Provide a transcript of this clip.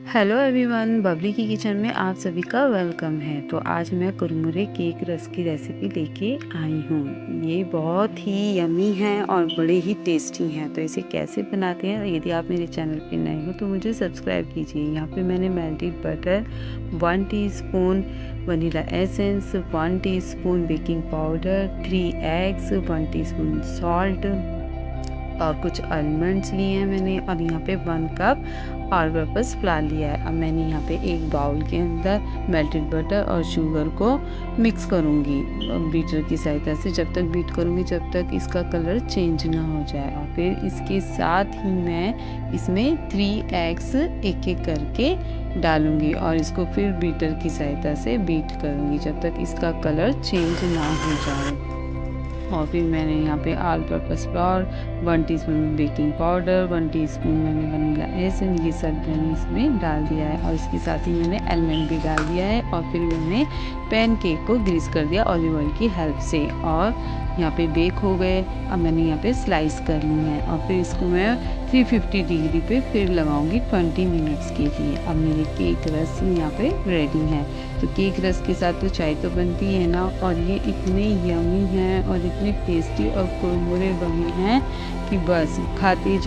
Hello everyone, Babli की kitchen में आप सभी का वेलकम है। तो आज मैं कुरमुरे केक रस की रेसिपी लेके आई हूँ। ये बहुत ही यमी है और बड़े ही टेस्टी हैं। तो इसे कैसे बनाते हैं, यदि आप मेरे चैनल पे नए हो तो मुझे सब्सक्राइब कीजिए। यहाँ पे मैंने melted butter, 1 teaspoon vanilla essence, 1 teaspoon baking powder, 3 eggs, 1 teaspoon salt और कुछ आलमंड्स लिए हैं मैंने, और यहाँ पे 1 कप ऑल पर्पस फ्लावर लिया है। अब मैंने यहाँ पे एक बाउल के अंदर मेल्टेड बटर और शुगर को मिक्स करूँगी बीटर की सहायता से। जब तक बीट करूँगी जब तक इसका कलर चेंज ना हो जाए। और फिर इसके साथ ही मैं इसमें 3 एग्स एक एक करके डालूँगी और इसको फिर बीटर की सहायता से बीट करूँगी जब तक इसका कलर चेंज ना हो जाए। और फिर मैंने यहाँ पे all purpose flower, 1 teaspoon baking powder, 1 teaspoon मैंने वनीला एसेंस, ये सब मैंने इसमें डाल दिया है। और इसके साथ ही मैंने एलमंड भी डाल दिया है। और फिर मैंने पैन केक को ग्रीस कर दिया ऑलिव ऑयल की हेल्प से, और यहाँ पे बेक हो गए। अब मैंने यहाँ पे स्लाइस कर ली है और फिर इसको मैं 350 डिग्री पे फिर लगाऊंगी 20 मिनट्स के लिए। अब मेरे केक रस यहाँ पे रेडी है। तो केक रस के साथ तो चाय तो बनती है ना, और ये इतने यमी हैं और इतने टेस्टी और कुरमुरे बने हैं कि बस खाते